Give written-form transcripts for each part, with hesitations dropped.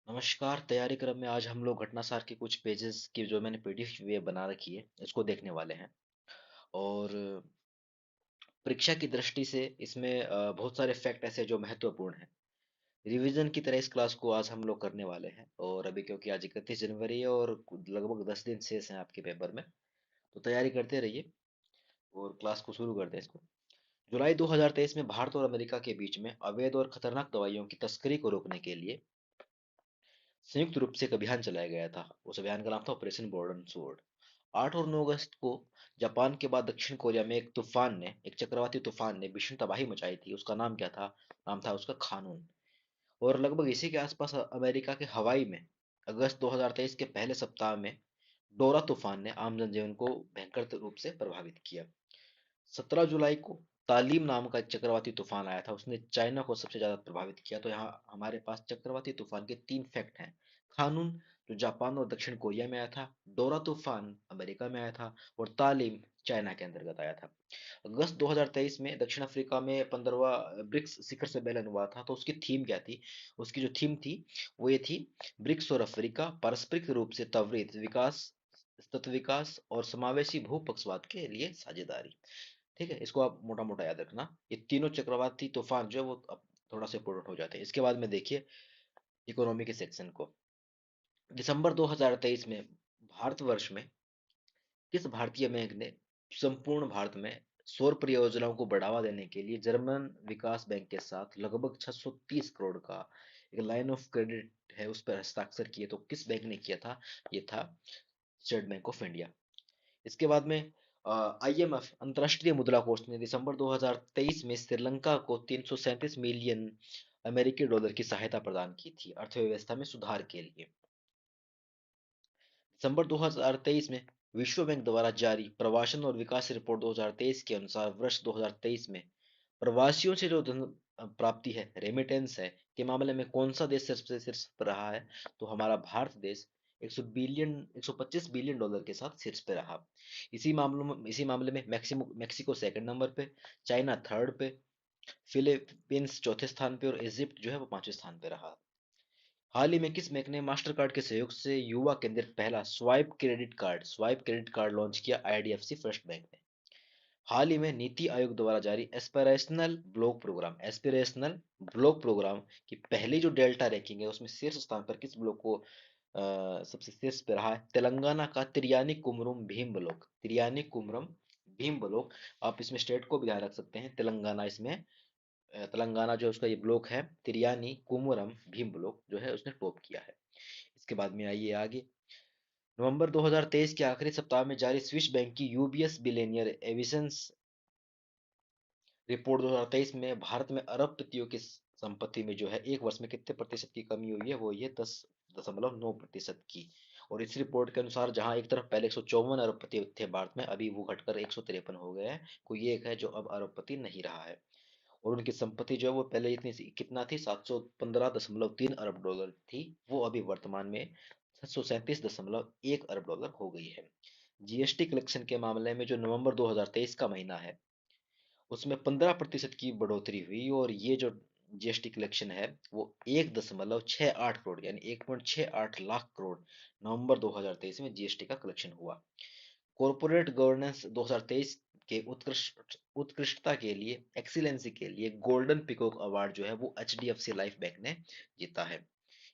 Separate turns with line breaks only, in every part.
नमस्कार। तैयारी क्रम में आज हम लोग घटनासार के कुछ पेजेस की जो मैंने पीडीएफ वे बना रखी है इसको देखने वाले हैं। और परीक्षा की दृष्टि से इसमें बहुत सारे फैक्ट ऐसे जो महत्वपूर्ण हैं। रिवीजन की तरह इस क्लास को आज हम लोग करने वाले हैं। और अभी क्योंकि आज 31 जनवरी है और लगभग 10 दिन शेष हैं आपके पेपर में, तो तैयारी करते रहिए और क्लास को शुरू करते हैं इसको। जुलाई 2023 में भारत और अमेरिका के बीच में अवैध और खतरनाक दवाइयों की तस्करी को रोकने के लिए संयुक्त रूप से एक अभियान चलाया गया था। उस अभियान का नाम था ऑपरेशन बॉर्डन स्वॉर्ड। 8 और 9 अगस्त को जापान के बाद दक्षिण कोरिया में एक चक्रवाती तूफान ने भीषण तबाही मचाई थी। उसका नाम क्या था? नाम था उसका खानून। और लगभग इसी के आसपास अमेरिका के हवाई में अगस्त 2023 के पहले सप्ताह में डोरा तूफान ने आम जनजीवन को भयंकर रूप से प्रभावित किया। 17 जुलाई को तालीम नाम का एक चक्रवाती तूफान आया था, उसने चाइना को सबसे ज्यादा प्रभावित किया। तो यहाँ हमारे पास चक्रवाती तूफान के 3 फैक्ट हैं। खानून जो जापान और दक्षिण कोरिया में आया था, डोरा तूफान अमेरिका में आया था, और तालीम चाइना के अंतर्गत आया था। अगस्त 2023 में दक्षिण अफ्रीका में 15वां ब्रिक्स शिखर सम्मेलन हुआ था। तो उसकी थीम क्या थी? उसकी जो थीम थी वो ये थी: ब्रिक्स और अफ्रीका पारस्परिक रूप से त्वरित विकास, सतत विकास और समावेशी भूपक्षवाद के लिए साझेदारी। ठीक है, इसको आप मोटा मोटा याद रखना। ये तीनों चक्रवाती तूफान जो है वो अब थोड़ा सा इंपोर्टेंट हो जाते हैं। इसके बाद में देखिए इकोनॉमी के सेक्शन को। दिसंबर 2023 में भारतवर्ष में किस भारतीय बैंक ने संपूर्ण भारत में सौर परियोजनाओं को बढ़ावा देने के लिए जर्मन विकास बैंक के साथ लगभग 630 करोड़ का एक लाइन ऑफ क्रेडिट है उस पर हस्ताक्षर किए? तो किस बैंक ने किया था? ये था स्टेट बैंक ऑफ इंडिया। इसके बाद में आईएमएफ अंतर्राष्ट्रीय मुद्रा कोष ने दिसंबर 2023 में श्रीलंका को 337 मिलियन अमेरिकी डॉलर की सहायता प्रदान की थी अर्थव्यवस्था में सुधार के लिए। दिसंबर 2023 में विश्व बैंक द्वारा जारी प्रवासन और विकास रिपोर्ट 2023 के अनुसार वर्ष 2023 में प्रवासियों से जो धन प्राप्ति है, रेमिटेंस है, के मामले में कौन सा देश सबसे शीर्ष पर रहा है? तो हमारा भारत देश 125 बिलियन डॉलर के साथ शीर्ष पे रहा। इसी मामले में मैक्सिको सेकंड नंबर पे, चाइना थर्ड पे, फिलीपींस चौथे स्थान पे और इजिप्ट जो है वो पांचवें स्थान पे रहा। हाल ही में किस बैंक ने मास्टर कार्ड के सहयोग से युवा केंद्रित पहला स्वाइप क्रेडिट कार्ड लॉन्च किया? आईडीएफसी फर्स्ट बैंक ने। हाल ही में नीति आयोग द्वारा जारी एस्पिरेशनल ब्लॉक प्रोग्राम की पहली जो डेल्टा रैंकिंग है उसमें शीर्ष स्थान पर किस ब्लॉक को सबसे शीर्ष पे रहा है? तेलंगाना का तिरयानी कुमरम भीम ब्लॉक। आप इसमें स्टेट को भी ध्यान रख सकते हैं। तेलंगाना जो उसका ये ब्लॉक है तिरयानी कुमुरम भीम ब्लॉक जो है उसने टॉप किया है। इसके बाद में आइए आगे। नवंबर 2023 के आखिरी सप्ताह में जारी स्विस बैंक की यूबीएस बिलियनियर एविशंस रिपोर्ट 2023 में भारत में अरबपतियों की संपत्ति में जो है एक वर्ष में कितने प्रतिशत की कमी हुई है? वो ये 10.9% की। और इस रिपोर्ट के अनुसार जहां एक तरफ पहले 154 अरबपति थे भारत में, अभी वो घटकर 153 हो गए हैं। कोई एक है जो अब अरबपति नहीं रहा है। और उनकी संपत्ति जो है वो पहले कितना थी? 715.3 अरब डॉलर थी, वो अभी वर्तमान में 737.1 अरब डॉलर हो गई है। जीएसटी कलेक्शन के मामले में जो नवंबर 2023 का महीना है उसमें 15% की बढ़ोतरी हुई। और ये जो जीएसटी कलेक्शन है वो 1.68 करोड़ यानी 1.68 लाख करोड़ नवंबर 2023 में जीएसटी का कलेक्शन हुआ। कॉरपोरेट गवर्नेंस 2023 के उत्कृष्टता के लिए, एक्सीलेंसी के लिए गोल्डन पिकॉक अवार्ड जो है वो एचडीएफसी लाइफ बैंक ने जीता है।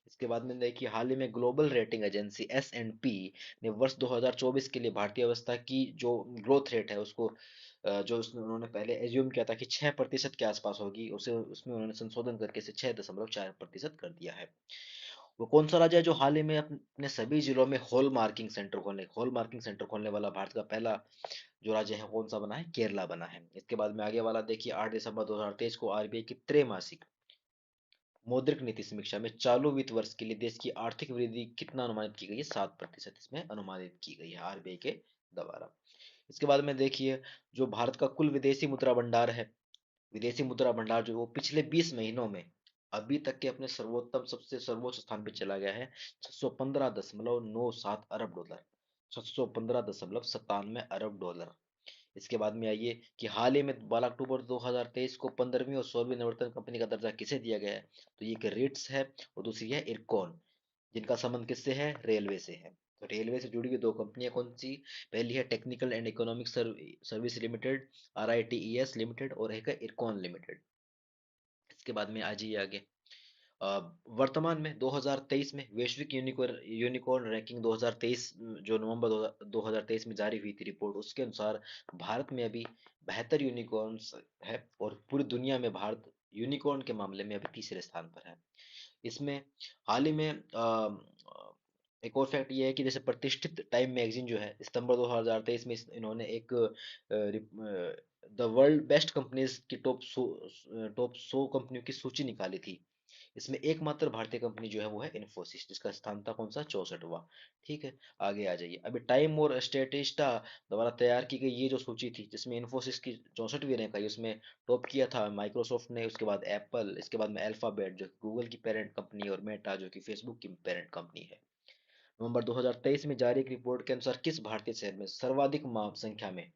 इसके बाद में देखिए हाल ही में ग्लोबल रेटिंग एजेंसी एस&पी ने वर्ष 2024 के लिए भारतीय अवस्था की जो ग्रोथ रेट है उसको जो उन्होंने पहले एज्यूम किया था कि 6% के आसपास होगी, उसे उसमें उन्होंने संशोधन करके इसे 6.4% कर दिया है। वो कौन सा राज्य है जो हाल ही में अपने सभी जिलों में हॉल मार्किंग सेंटर खोलने वाला भारत का पहला जो राज्य है कौन सा बना है? केरला बना है। इसके बाद में आगे वाला देखिए 8 दिसंबर 2023 को आरबीआई की त्रैमासिक मौद्रिक नीति समीक्षा में चालू वित्त वर्ष के लिए देश की आर्थिक वृद्धि कितना अनुमानित की गई है? 7% इसमें अनुमानित की गई है आरबीआई के द्वारा। इसके बाद में देखिए जो भारत का कुल विदेशी मुद्रा भंडार जो वो पिछले 20 महीनों में अभी तक के अपने सबसे सर्वोच्च स्थान पे चला गया है। 615.97 अरब डॉलर। 615.97 अरब डॉलर। इसके बाद में आइए कि हाल ही में 12 अक्टूबर 2023 को 15वीं और 16वीं नवरत्न कंपनी का दर्जा किसे दिया गया है? तो ये एक रिट्स है और दूसरी है इरकॉन। जिनका संबंध किससे है? रेलवे से है। तो रेलवे से जुड़ी हुई दो कंपनियां कौन सी? पहली है technical and economic service limited, RITES limited, और एक है इरकॉन लिमिटेड। इसके बाद में आ जाइए आगे। अ, वर्तमान में 2023 में वैश्विक यूनिकॉर्न यूनिकॉर्न रैंकिंग 2023, जो नवंबर 2023 में जारी हुई थी रिपोर्ट, उसके अनुसार भारत में अभी 72 यूनिकॉर्न्स है, और पूरी दुनिया में भारत यूनिकॉर्न के मामले में अभी तीसरे स्थान पर है। इसमें हाल ही में एक और फैक्ट ये है कि जैसे प्रतिष्ठित टाइम मैगजीन जो है, सितंबर 2023 में इन्होंने एक द वर्ल्ड बेस्ट कंपनीज की टॉप 100 कंपनियों की सूची निकाली थी। इसमें एकमात्र भारतीय कंपनी जो है वो है इन्फोसिस, जिसका स्थान था कौन सा? 64वां। ठीक है, आगे आ जाइए। अभी टाइम और स्टेटिस्टा द्वारा तैयार की गई ये जो सूची थी, जिसमें इन्फोसिस की 64वीं रैंक आई, उसमें टॉप किया था माइक्रोसॉफ्ट ने, उसके बाद एप्पल, इसके बाद में अल्फाबेट जो गूगल की पेरेंट कंपनी, और मेटा जो कि फेसबुक की पेरेंट कंपनी है। नवंबर 2023 में जारी एक रिपोर्ट के अनुसार किस भारतीय शहर में सर्वाधिक संख्या में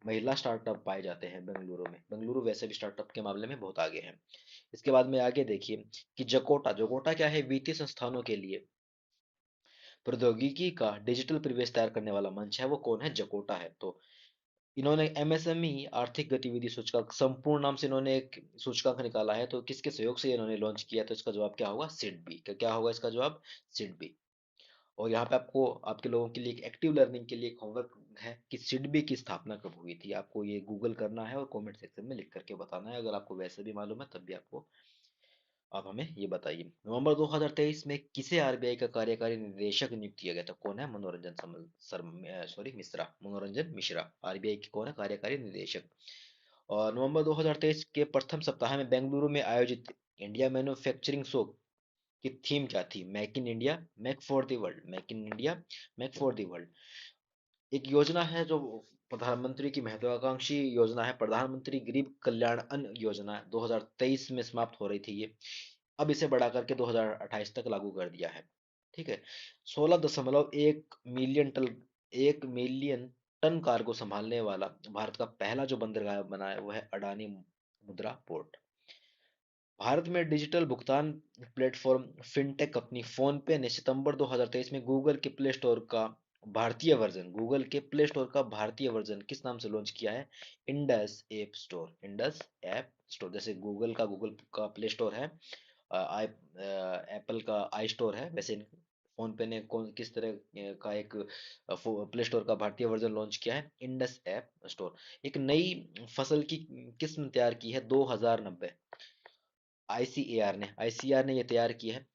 महिला स्टार्टअप पाए जाते हैं? बेंगलुरु में। बेंगलुरु वैसे भी स्टार्टअप के मामले में बहुत आगे है। इसके बाद में आगे देखिए कि जकोटा, जकोटा क्या है? वित्तीय संस्थानों के लिए प्रौद्योगिकी का डिजिटल परिवेश तैयार करने वाला मंच है। वो कौन है? जकोटा है। तो इन्होंने MSME आर्थिक गतिविधि सूचकांक, संपूर्ण नाम से इन्होंने एक सूचकांक निकाला है। तो किसके सहयोग से इन्होंने लॉन्च किया? तो इसका जवाब क्या होगा? सिडबी। क्या होगा इसका जवाब? सिडबी। और यहाँ पे आपको, आपके लोगों के लिए एक एक्टिव लर्निंग के लिए एक होमवर्क है कि सिडबी की स्थापना कब हुई थी। आपको ये गूगल करना है और कमेंट सेक्शन में लिख करके बताना है। अगर आपको वैसे भी मालूम है तब भी आपको, आप हमें ये बताइए। नवंबर 2023 में किसे RBI का कार्यकारी निदेशक नियुक्त किया गया था? कौन है? मनोरंजन सॉरी मिश्रा, मनोरंजन मिश्रा RBI के कौन है? कार्यकारी निदेशक। और नवंबर 2023 के प्रथम सप्ताह में बेंगलुरु में आयोजित इंडिया मैन्युफैक्चरिंग शो की थीम क्या थी? Make in India, make for the world. Make in India, make for the world. एक योजना है जो प्रधानमंत्री की महत्वाकांक्षी योजना है, प्रधानमंत्री गरीब कल्याण अन्न योजना, 2023 में समाप्त हो रही थी ये। अब इसे बढ़ा करके 2028 तक लागू कर दिया है। ठीक है। 16.1 million ton, 1 million ton cargo संभालने वाला भारत का पहला जो बंदरगाह बना है वो है अडानी मुद्रा पोर्ट। भारत में डिजिटल भुगतान प्लेटफॉर्म फिनटेक कंपनी फोन पे ने सितंबर 2023 में गूगल के प्ले स्टोर का भारतीय वर्जन किस नाम से लॉन्च किया है? Indus app store. Indus app store. जैसे गूगल का प्ले स्टोर है, एप्पल का आई स्टोर है, वैसे फोन पे ने कौन किस तरह का एक प्ले स्टोर का भारतीय वर्जन लॉन्च किया है? Indus app store. एक नई फसल की किस्म तैयार की है 2090, आईसीएआर ने ये तैयार की है।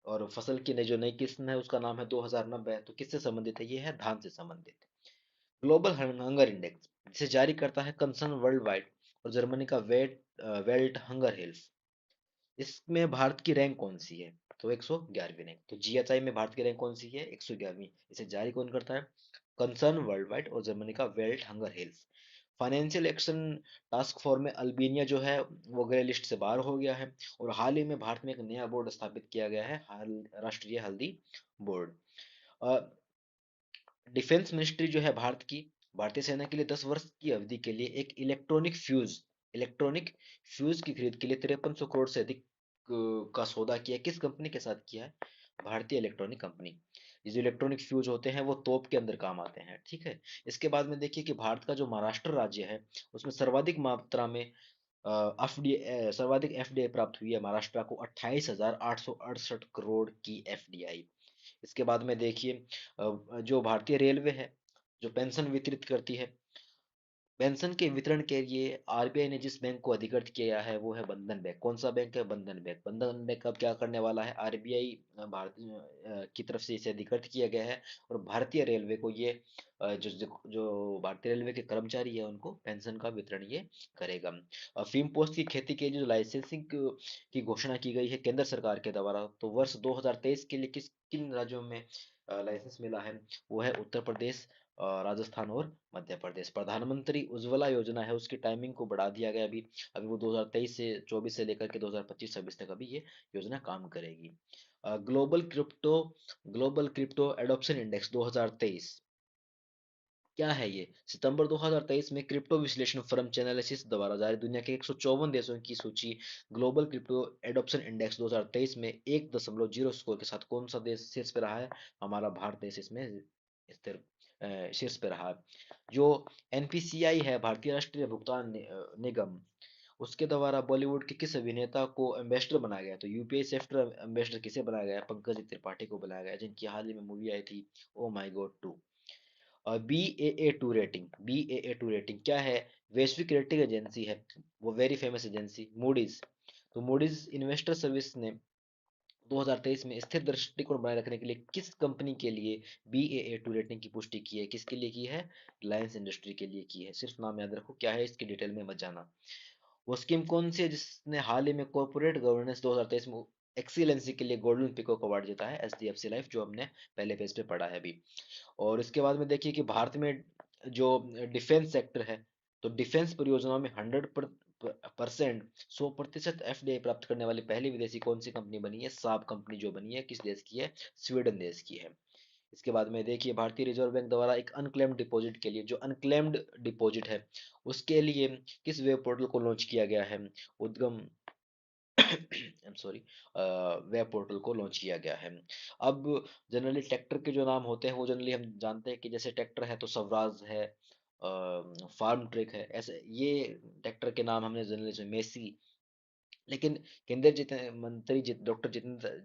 और फसल की जो नई किस्म है उसका नाम है 2090। तो किससे संबंधित है? ये है धान से संबंधित। ग्लोबल हंगर इंडेक्स जिसे जारी करता है कंसर्न वर्ल्ड वाइड, और जर्मनी का वेल्ट हंगर हेल्थ, इसमें भारत की रैंक कौन सी है? तो 111वीं रैंक। तो GHI में भारत की रैंक कौन सी है? 111वीं। इसे जारी कौन करता है? कंसर्न वर्ल्ड वाइड, और जर्मनी का belt hunger health. Financial action task force में अल्बेनिया जो है वो ग्रे लिस्ट से बाहर हो गया है। और हाल ही में भारत में एक नया बोर्ड स्थापित किया गया है, राष्ट्रीय हल्दी बोर्ड। डिफेंस मिनिस्ट्री जो है भारत की, भारतीय सेना के लिए 10 वर्ष की अवधि के लिए एक इलेक्ट्रॉनिक फ्यूज की खरीद के लिए 5300 करोड़ से अधिक का सौदा किया। किस कंपनी के साथ किया है? भारतीय इलेक्ट्रॉनिक कंपनी। ये जो इलेक्ट्रॉनिक फ्यूज होते हैं वो तोप के अंदर काम आते हैं। ठीक है। इसके बाद में देखिए कि भारत का जो महाराष्ट्र राज्य है उसमें सर्वाधिक मात्रा में एफडीआई, सर्वाधिक एफडीआई प्राप्त हुई है महाराष्ट्र को, 28,868 करोड़ की एफडीआई। इसके बाद में देखिए जो भारतीय रेलवे है, जो पेंशन वितरित करती है, पेंशन के वितरण के लिए RBI ने जिस बैंक को अधिकृत किया है वो है बंधन बैंक। कौन सा बैंक है? बंधन बैंक। बंधन बैंक अब क्या करने वाला है? RBI भारत की तरफ से इसे अधिकृत किया गया है, और भारतीय रेलवे को ये जो भारतीय रेलवे के कर्मचारी है उनको पेंशन का वितरण ये करेगा। अफीम पोस्ट की खेती के लिए जो लाइसेंसिंग की घोषणा की गई है केंद्र सरकार के द्वारा, तो वर्ष 2023 के लिए किस किन राज्यों में लाइसेंस मिला है? वो है उत्तर प्रदेश, राजस्थान और मध्य प्रदेश। प्रधानमंत्री उज्ज्वला योजना है, उसकी टाइमिंग को बढ़ा दिया गया अभी। अभी वो 2023 से 24 से लेकर के 2025-26 तक अभी ये योजना काम करेगी। Global crypto global crypto adoption index 2023 क्या है ये? सितंबर 2023 में क्रिप्टो विश्लेषण फर्म चैनलिसिस द्वारा जारी दुनिया के 154 देशों की सूची ग्लोबल क्रिप्टो एडॉप्शन इंडेक्स 2023 में 1.0 स्कोर के साथ कौन सा देश शीर्ष पे रहा है? हमारा भारत देश इसमें स्थिर शीर्ष पे रहा है। जो एनपीसीआई है, भारतीय राष्ट्रीय भुगतान निगम, उसके द्वारा बॉलीवुड के किस अभिनेता को एम्बेसडर बनाया गया? तो यूपीआई सेफ्टर एम्बेसडर किसे बनाया गया? पंकज त्रिपाठी को बनाया गया, जिनकी हाल ही में मूवी आई थी ओ माई गॉड 2। और B A A to rating क्या है? वैश्विक रेटिंग एजेंसी है, वो वेरी फेमस एजेंसी मूडीज। तो मूडीज इन्वेस्टर सर्विस ने 2023 में स्थिर दृष्टिकोण बनाए रखने के लिए किस कंपनी के लिए बी ए टू रेटिंग की पुष्टि की है? किसके लिए की है? रिलायंस इंडस्ट्री के लिए की है। सिर्फ नाम याद रखो, क्या है इसकी डिटेल में मत जाना। वो स्कीम कौन सी है जिसने हाल ही में कॉर्पोरेट गवर्नेंस 2023 में एक्सीलेंसी के लिए गोल्डन पीकॉक अवार्ड जीता है? एचडीएफसी लाइफ, जो हमने पहले पेज पे पढ़ा है अभी। और इसके बाद में देखिए कि भारत में जो डिफेंस सेक्टर है, तो डिफेंस परियोजनाओं में 100% 100% एफडीआई प्राप्त करने वाली पहली विदेशी कौन सी कंपनी बनी है? साब कंपनी जो बनी है, किस देश की है? स्वीडन देश की है। इसके बाद में देखिए भारतीय रिजर्व बैंक द्वारा एक अनक्लेम्ड डिपॉजिट के लिए, जो अनक्लेम्ड डिपॉजिट है उसके लिए किस वेब पोर्टल को लॉन्च किया गया है? उद्गम I am sorry, web portal को लॉन्च किया गया है। अब जनरली ट्रैक्टर के जो नाम होते हैं वो जनरली हम जानते हैं कि जैसे ट्रैक्टर है तो स्वराज है, फार्म ट्रैक है, ऐसे ये ट्रैक्टर के नाम हमने जनरली मेसी। लेकिन केंद्रीय मंत्री डॉक्टर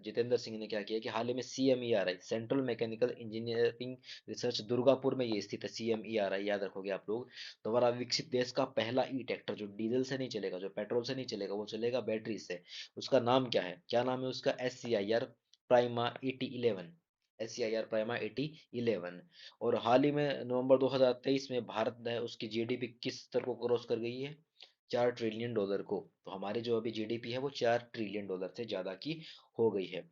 जितेंद्र सिंह ने क्या किया कि हाल ही में CMERI, central mechanical engineering research, Durgapur में ये स्थित है। CMERI याद रखोगे आप लोग। द्वारा विकसित देश का पहला ई ट्रैक्टर जो डीजल से नहीं चलेगा, जो पेट्रोल से नहीं चलेगा, वो चलेगा बैटरी से। उसका नाम क्या है? क्या नाम है उसका? SCIR prima 8011। SCIR prima 8011। और हाल ही में नवंबर 2023 में भारत ने उसकी GDP किस स्तर को क्रॉस कर गई है? $4 ट्रिलियन को। तो हमारी जो अभी जीडीपी है वो $4 ट्रिलियन से ज्यादा की हो गई है।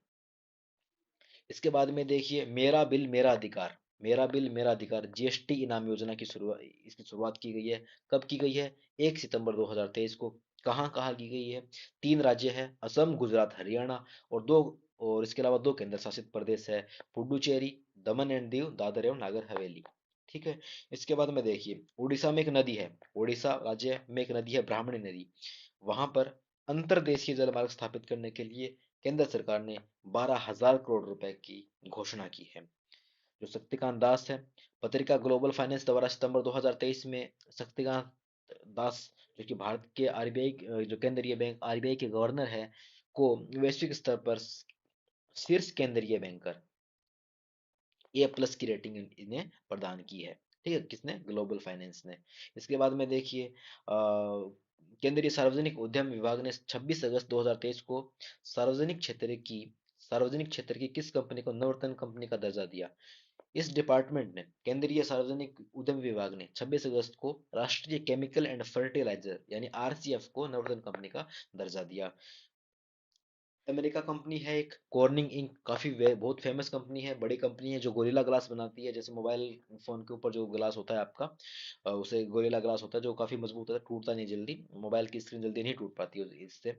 इसके बाद में देखिए मेरा बिल मेरा अधिकार, मेरा बिल मेरा अधिकार जीएसटी इनाम योजना की शुरुआत, इसकी शुरुआत की गई है। कब की गई है? 1 सितंबर 2023 को। कहाँ कहाँ की गई है? 3 राज्य है, असम, गुजरात, हरियाणा। और दो, और इसके अलावा 2 केंद्र शासित प्रदेश है, पुडुचेरी, दमन एंड दीव, दादर एवं नागर हवेली। ठीक है। इसके बाद में देखिए उड़ीसा में एक नदी है, उड़ीसा राज्य में एक नदी है ब्राह्मणी नदी। वहां पर अंतरदेशीय जलमार्ग स्थापित करने के लिए केंद्र सरकार ने 12,000 करोड़ रुपए की घोषणा की है। जो शक्तिकांत दास है, पत्रिका ग्लोबल फाइनेंस द्वारा सितंबर 2023 में शक्तिकांत दास, जो कि भारत के आरबीआई, जो केंद्रीय बैंक आरबीआई के गवर्नर है, को वैश्विक स्तर पर शीर्ष केंद्रीय बैंकर A+ की रेटिंग इन्हें प्रदान की है। ठीक है, किसने? ग्लोबल फाइनेंस ने। इसके बाद में देखिए केंद्रीय सार्वजनिक उद्यम विभाग ने 26 अगस्त 2023 को सार्वजनिक क्षेत्र की सार्वजनिक क्षेत्र की किस कंपनी को नवरत्न कंपनी का दर्जा दिया? इस डिपार्टमेंट ने, केंद्रीय सार्वजनिक उद्यम विभाग ने 26 अगस्त को राष्ट्रीय केमिकल एंड फर्टिलाइजर यानी RCF को नवरत्न कंपनी का दर्जा दिया। अमेरिका कंपनी है एक कॉर्निंग इंक, काफी बहुत फेमस कंपनी है, बड़ी कंपनी है, जो गोरिल्ला ग्लास बनाती है। जैसे मोबाइल फोन के ऊपर जो ग्लास होता है आपका, उसे गोरिल्ला ग्लास होता है, जो काफी मजबूत होता है, टूटता नहीं जल्दी, मोबाइल की स्क्रीन जल्दी नहीं टूट पाती इससे।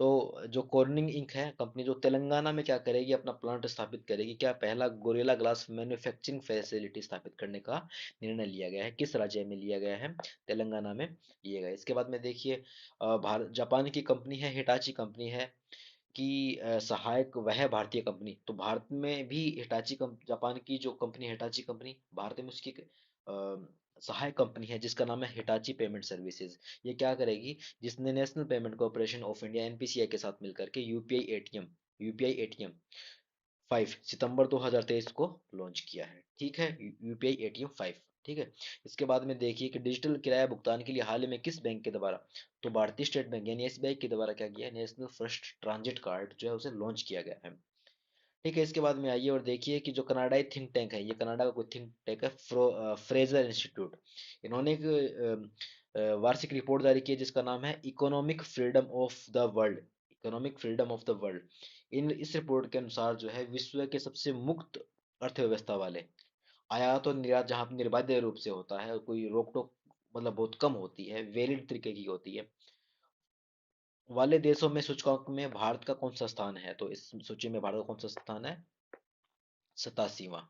तो जो कॉर्निंग इंक है कंपनी, जो तेलंगाना में क्या करेगी, अपना प्लांट स्थापित करेगी। क्या पहला गोरिल्ला ग्लास मैन्युफैक्चरिंग फैसिलिटी स्थापित करने का निर्णय लिया गया है? किस राज्य में लिया गया है? तेलंगाना में लिया गया है। इसके बाद में देखिए भारत जापान की कंपनी है, हिटाची कंपनी है की सहायक वह भारतीय कंपनी। तो भारत में भी हिटाची जापान की जो कंपनी हिटाची कंपनी, भारत में उसकी एक सहायक कंपनी है जिसका नाम है हिटाची पेमेंट सर्विसेज। ये क्या करेगी? जिसने national payment corporation of India NPCI के साथ मिलकर के यूपीआई एटीएम 5 सितंबर 2023 को लॉन्च किया है। ठीक है, यूपीआई एटीएम 5। ठीक है। इसके बाद में देखिए कि डिजिटल किराया भुगतान के लिए हाल ही में किस बैंक के द्वारा, तो भारतीय स्टेट बैंक यानी SBI के द्वारा क्या किया है? नेशनल फर्स्ट ट्रांजिट कार्ड जो है उसे लॉन्च किया गया है। ठीक है। इसके बाद में आइए और देखिए कि जो कनाडाई थिंक टैंक है, ये कनाडा का कोई थिंक टैंक है, फ्रेजर इंस्टीट्यूट। इन्होंने एक वार्षिक रिपोर्ट जारी की है जिसका नाम है economic freedom of the world, economic freedom of the world. इस रिपोर्ट के अनुसार जो है विश्व के सबसे मुक्त अर्थव्यवस्था वाले, आयात और निर्यात जहाँ पे निर्बाध रूप से होता है, कोई रोक टोक मतलब बहुत कम होती है, वैलिड तरीके की होती है, वाले देशों में सूचकांक में भारत का कौन सा स्थान है? तो इस सूची में भारत का कौन सा स्थान है? 87वां।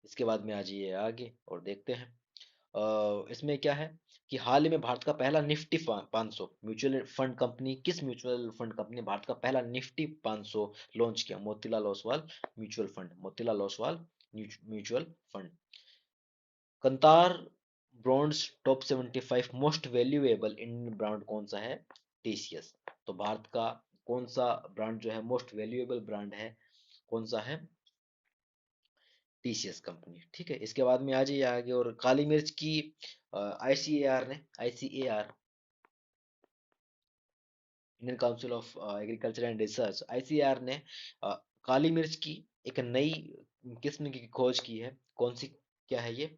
इसके बाद में आ जाइए आगे और देखते हैं। इसमें क्या है कि हाल ही में भारत का पहला निफ्टी 500 म्यूचुअल फंड कंपनी, किस म्यूचुअल फंड कंपनी ने भारत का पहला निफ्टी 500 लॉन्च किया? Motilal Oswal mutual fund, Motilal Oswal mutual fund. Kantar brands top 75 most valuable Indian brand कौन सा है? टीसीएस। तो भारत का कौन सा ब्रांड जो है मोस्ट वैल्यूएबल ब्रांड है, कौन सा है? TCS company. ठीक है, इसके बाद में आ जाइए आगे। और काली मिर्च की आईसीएआर ने, ICAR Indian council of agriculture and research, ICAR ने काली मिर्च की एक नई किस्म की खोज की है। कौन सी, क्या है ये?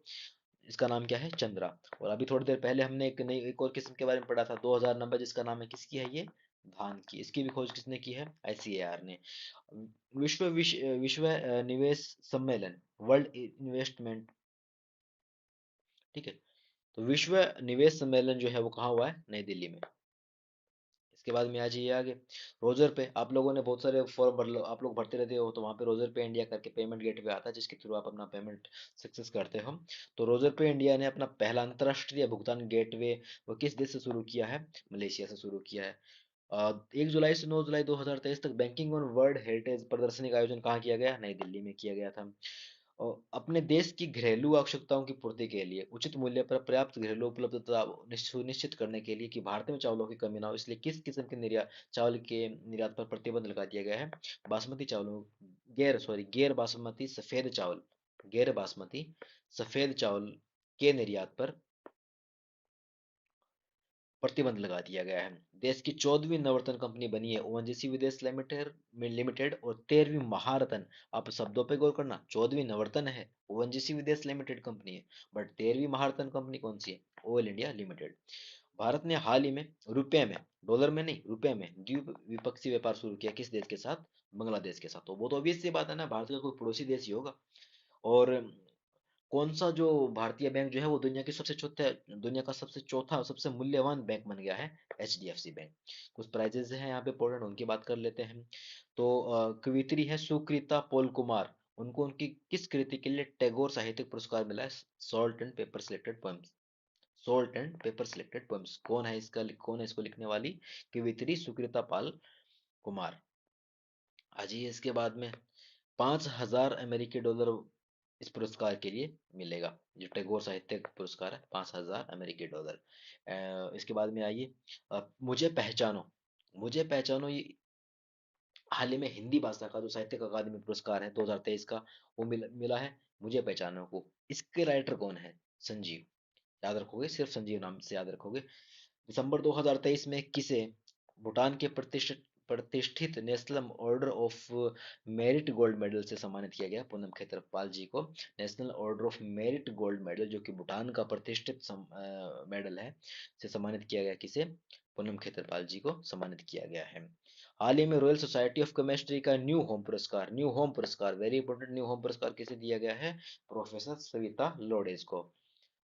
इसका नाम क्या है? चंद्रा। और अभी थोड़ी देर पहले हमने एक और किस्म के बारे में पढ़ा था 2000 नंबर, जिसका नाम है, किसकी है ये? धान की। इसकी भी खोज किसने की है? आईसीएआर ने। विश्व निवेश सम्मेलन, वर्ल्ड इन्वेस्टमेंट, ठीक है, तो विश्व निवेश सम्मेलन जो है वो कहाँ हुआ है? नई दिल्ली में। इसके बाद में आ जाइए आगे। रोजर पे आप लोगों ने बहुत सारे फॉर्म भर लो, आप लोग भरते रहते हो, तो वहाँ पे रोजर पे इंडिया करके पेमेंट गेटवे आता है, जिसके थ्रू आप अपना पेमेंट सक्सेस करते हो। तो रोजर पे इंडिया ने अपना पहला अंतरराष्ट्रीय भुगतान गेटवे वो किस देश से शुरू किया है? मलेशिया से शुरू किया है। 1 जुलाई से 9 जुलाई 2023 तक बैंकिंग ऑन वर्ल्ड हेरिटेज प्रदर्शनी का आयोजन कहाँ किया गया? नई दिल्ली में किया गया था। और अपने देश की घरेलू आवश्यकताओं की पूर्ति के लिए उचित मूल्य पर पर्याप्त घरेलू उपलब्धता सुनिश्चित करने के लिए कि भारत में चावलों की कमी ना हो, इसलिए किस किस्म के निर्यात, चावल के निर्यात पर प्रतिबंध लगा दिया गया है? बासमती चावलों, गैर बासमती सफेद चावल, गैर बासमती सफेद चावल के निर्यात पर प्रतिबंध लगा दिया गया है। देश की 14वीं नवरत्न कंपनी बनी है ओएनजीसी विदेश लिमिटेड और 13वीं महारत्न। आप शब्दों पे गौर करना, 14वीं नवरत्न है, ओएनजीसी विदेश लिमिटेड कंपनी है, बट 13वीं महारत्न कंपनी कौन सी है? Oil India limited. भारत ने हाल ही में रुपए में, डॉलर में नहीं, रुपए में द्विपक्षीय व्यापार शुरू किया, किस देश के साथ? बांग्लादेश के साथ। तो वो तो obvious सी बात है ना, भारत का कोई पड़ोसी देश ही होगा। और कौन सा जो भारतीय बैंक जो है वो दुनिया का सबसे चौथा सबसे मूल्यवान बैंक बन गया है? HDFC bank. कुछ प्राइजेस हैं यहाँ पे इंपॉर्टेंट, उनकी बात कर लेते हैं। तो कवियत्री है सुकृता पॉल कुमार, उनको उनकी किस कृति के लिए टैगोर साहित्यिक पुरस्कार मिला है? Salt and paper selected poems, salt and paper selected poems. कौन है इसको लिखने वाली? कवियत्री सुकृता पाल कुमार। अजी इसके बाद में 5,000 अमेरिकी डॉलर इस पुरस्कार के लिए मिलेगा। जो टैगोर साहित्य पुरस्कार है, 5,000 अमेरिकी डॉलर। इसके बाद में आइए, मुझे पहचानो, मुझे पहचानो ये हाल ही में हिंदी भाषा का जो साहित्यिक अकादमी पुरस्कार है 2023 का, वो मिला है मुझे पहचानो को। इसके राइटर कौन है? संजीव। याद रखोगे, सिर्फ संजीव नाम से याद रखोगे। दिसंबर 2023 में किसे भूटान के प्रतिष्ठित प्रतिष्ठित national order of merit gold medal से सम्मानित किया गया? पूनम खेत्रपाल जी को national order of merit gold medal, जो कि भूटान का प्रतिष्ठित मेडल है, से सम्मानित किया गया। किसे? पूनम खेत्रपाल जी को सम्मानित किया गया है। हाल ही में रॉयल सोसाइटी ऑफ केमिस्ट्री का न्यू होम पुरस्कार, वेरी इंपॉर्टेंट, न्यू होम पुरस्कार किसे दिया गया है? प्रोफेसर सविता लोडेस को,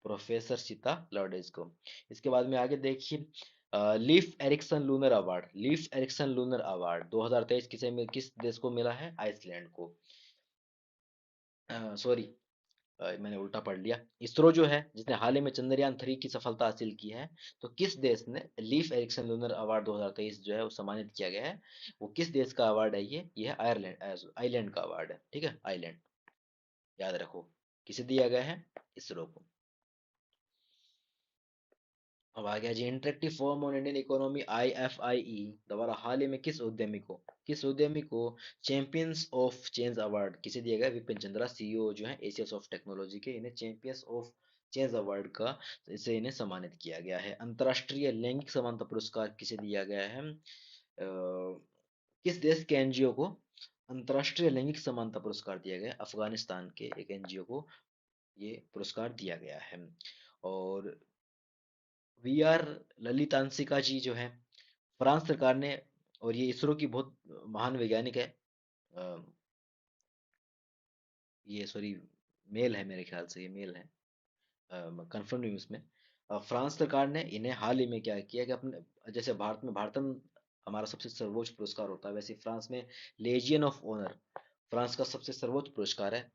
प्रोफेसर सीता लॉर्डेज को। इसके बाद में आगे देखिए, Leif Erikson lunar award, Leif Erikson lunar award 2023 किस देश को मिला है? आइसलैंड को। सॉरी, मैंने उल्टा पढ़ लिया। इसरो जो है, जिसने हाल ही में चंद्रयान 3 की सफलता हासिल की है, तो किस देश ने लीफ एरिक्सन लूनर अवार्ड 2023 जो है वो सम्मानित किया गया है? वो किस देश का अवार्ड है? ये है आयरलैंड, आइलैंड का अवार्ड है। ठीक है, आइलैंड, याद रखो। किसे दिया गया है? इसरो को। अब आ गया जी, interactive forum on Indian economy IFIE द्वारा हाल ही में किस उद्यमी को चैंपियंस ऑफ चेंज अवार्ड किसे दिया गया? विपिन चंद्रा, सीईओ जो है एशियस ऑफ टेक्नोलॉजी के, इन्हें चैंपियंस ऑफ चेंज अवार्ड का इसे इन्हें सम्मानित किया गया है। अंतर्राष्ट्रीय लैंगिक समानता पुरस्कार किसे दिया गया है? किस देश के एनजीओ को अंतर्राष्ट्रीय लैंगिक समानता पुरस्कार दिया गया? अफगानिस्तान के एक एनजीओ को ये पुरस्कार दिया गया है। और वी आर ललितांशिका जी जो है, फ्रांस सरकार ने, और ये इसरो की बहुत महान वैज्ञानिक है, अ, ये सॉरी मेल है, मेरे ख्याल से ये मेल है, कंफर्म नहीं हूँ इसमें। फ्रांस सरकार ने इन्हें हाल ही में क्या किया कि अपने, जैसे भारत में भारतम हमारा सबसे सर्वोच्च पुरस्कार होता है, वैसे फ्रांस में लेजियन ऑफ ऑनर, फ्रांस का सबसे सर्वोच्च पुरस्कार है,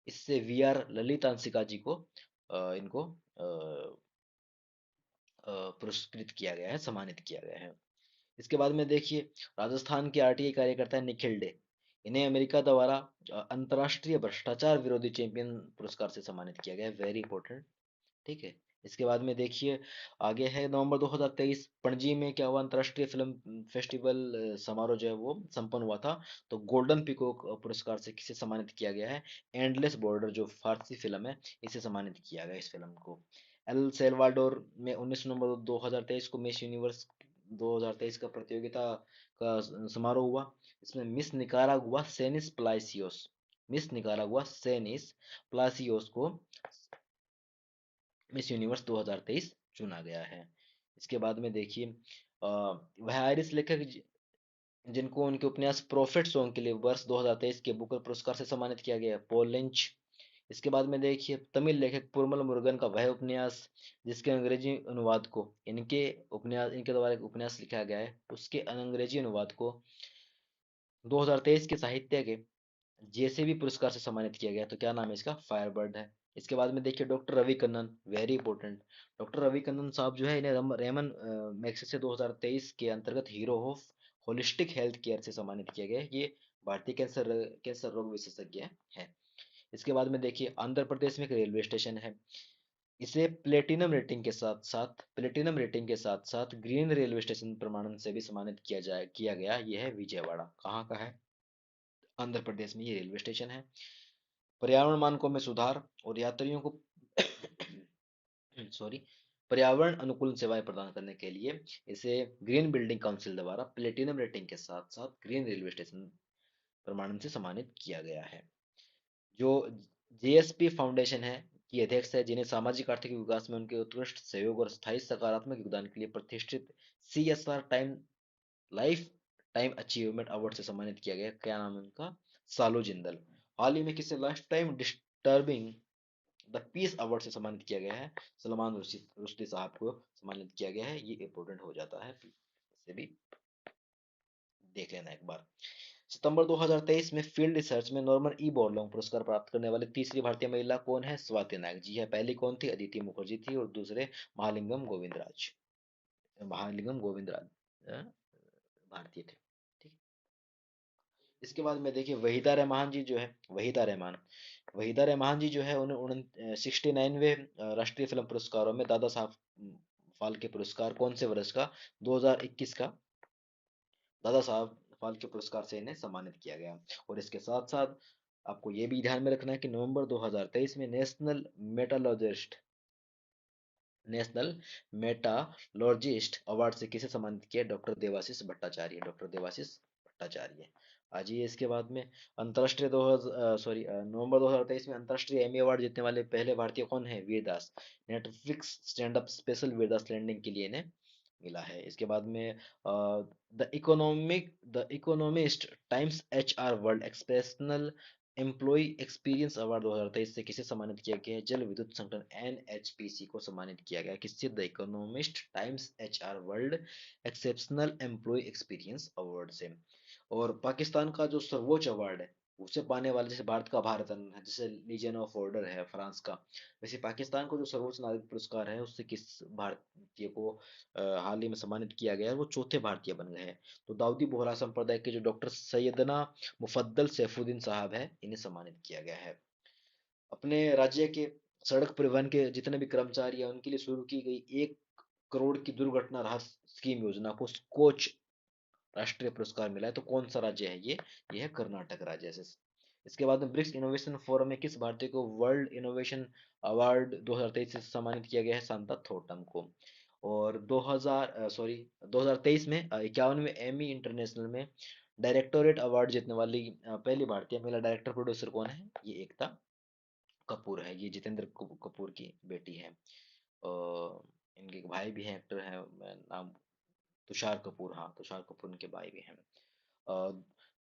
इससे वी आर ललितांशिका जी को इनको पुरस्कृत किया गया है, सम्मानित किया गया है। इसके बाद में देखिए, राजस्थान के आरटीआई कार्यकर्ता है निखिल डे, इन्हें अमेरिका द्वारा अंतर्राष्ट्रीय भ्रष्टाचार विरोधी चैंपियन पुरस्कार से सम्मानित किया गया है, वेरी इंपॉर्टेंट। ठीक है। इसके बाद में देखिए, आगे है नवंबर 2023 पणजी में क्या हुआ, अंतर्राष्ट्रीय फिल्म फेस्टिवल समारोह जो है वो संपन्न हुआ था। तो गोल्डन पीकॉक पुरस्कार से किसे सम्मानित किया गया है, एंडलेस बॉर्डर जो फारसी फिल्म है, इसे सम्मानित किया गया इस फिल्म को। एल सेल्वाडोर में 19 नवंबर 2023 को मिस यूनिवर्स 2023 का प्रतियोगिता का समारोह हुआ। इसमें मिस निकारागुआ सेनिस प्लासियोस को मिस यूनिवर्स 2023 चुना गया है। इसके बाद में देखिए, वह आयरिश लेखक जिनको उनके उपन्यास प्रॉफिट सॉन्ग के लिए वर्ष 2023 के बुकर पुरस्कार से सम्मानित किया गया है, पॉल लिंच। इसके बाद में देखिए, तमिल लेखक पुरमल मुरुगन का वह उपन्यास जिसके अंग्रेजी अनुवाद को इनके द्वारा एक उपन्यास लिखा गया है, उसके अंग्रेजी अनुवाद को 2023 के साहित्य के जेसीबी पुरस्कार से सम्मानित किया गया। तो क्या नाम है इसका, फायरबर्ड है। इसके बाद में देखिए, doctor Ravi Kannan, very important. Doctor Ravi Kannan साहब जो है, इन्हें रेमन मैग्सेसे 2023 के अंतर्गत hero of holistic health care से सम्मानित किया गया है। ये भारतीय कैंसर रोग विशेषज्ञ है। इसके बाद में देखिए, आंध्र प्रदेश में एक रेलवे स्टेशन है, इसे प्लेटिनम रेटिंग के साथ साथ ग्रीन रेलवे स्टेशन प्रमाणन से भी सम्मानित किया गया। यह है विजयवाड़ा, कहाँ का है, आंध्र प्रदेश में ये रेलवे स्टेशन है। पर्यावरण मानकों में सुधार और यात्रियों को सॉरी पर्यावरण अनुकूल सेवाएं प्रदान करने के लिए इसे ग्रीन बिल्डिंग काउंसिल द्वारा प्लेटिनम रेटिंग के साथ साथ ग्रीन रेलवे स्टेशन प्रमाणन से सम्मानित किया गया है। जो जीएसपी फाउंडेशन है की अध्यक्ष है, जिन्हें सामाजिक आर्थिक विकास में उनके उत्कृष्ट सहयोग और स्थायी सकारात्मक योगदान के लिए प्रतिष्ठित CSR time life time achievement award से सम्मानित किया गया। क्या नाम है उनका, सालू जिंदल। हाल ही में किसे life time disturbing the peace award से सम्मानित किया गया है, सलमान रुश्दी साहब को सम्मानित किया गया है। ये इंपॉर्टेंट हो जाता है, इसे भी देख लेना एक बार। सितंबर 2023 में फील्ड रिसर्च में नॉर्मन ई बोरलॉन्ग पुरस्कार प्राप्त करने वाली तीसरी भारतीय महिला कौन है, स्वाति नाग जी है। पहली कौन थी, अदिति मुखर्जी थी, और दूसरे महालिंगम गोविंदराज भारतीय थे। ठीक। इसके बाद में देखिए, वहीदा रहमान जी जो है उन्हें 69वें राष्ट्रीय फिल्म पुरस्कारों में दादा साहब फाल्के पुरस्कार कौन से वर्ष का, 2021 का दादा साहब फाल्के पुरस्कार से इन्हें सम्मानित किया गया। और इसके साथ साथ आपको ये भी ध्यान में रखना है कि नवंबर 2023 में नेशनल मेटालॉजिस्ट अवार्ड से किसे सम्मानित किया, डॉक्टर देवाशीष भट्टाचार्य। आज ये इसके बाद में अंतरराष्ट्रीय दो सॉरी नवंबर 2023 में अंतरराष्ट्रीय एमी अवार्ड जीतने वाले पहले भारतीय कौन है, Vir Das. Netflix stand up special Vir Das landing के लिए इन्हें मिला है। इसके बाद में the Economist Times HR world exceptional employ experience award 2023 से किसे सम्मानित किया गया है, जल विद्युत संगठन एनएचपीसी को सम्मानित किया गया है। किससे, the Economist Times HR world exceptional employ experience award से। और पाकिस्तान का जो सर्वोच्च अवार्ड है उसे पाने वाले, जैसे भारत का भारत रत्न है, जैसे लीजन ऑफ ऑर्डर है फ्रांस का, वैसे पाकिस्तान को जो सर्वोच्च नागरिक पुरस्कार है उससे किस भारतीय को हाल ही में सम्मानित किया गया है, वो चौथे भारतीय बन गए हैं। तो दाऊदी बोहरा संप्रदाय के जो डॉक्टर सैयदना मुफद्दल सैफुद्दीन साहब है, इन्हें सम्मानित किया गया है। अपने राज्य के सड़क परिवहन के जितने भी कर्मचारी हैं उनके लिए शुरू की गई 1 करोड़ की दुर्घटना राहत स्कीम योजना को स्कोच राष्ट्रीय पुरस्कार मिला है। तो कौन सा राज्य है ये है कर्नाटक राज्य से। इसके बाद में ब्रिक्स इनोवेशन फोरम में किस भारतीय को वर्ल्ड इनोवेशन अवार्ड 2023 से सम्मानित किया गया है, सांता थोटम को। और 2023 में 51वें एमी इंटरनेशनल में डायरेक्टोरेट अवार्ड जीतने वाली पहली भारतीय महिला डायरेक्टर प्रोड्यूसर कौन है, ये एकता कपूर है। ये जितेंद्र कपूर की बेटी है। इनके एक भाई भी हैं, एक्टर हैं, नाम तुषार कपूर, हाँ तुषार कपूर इनके भाई भी हैं।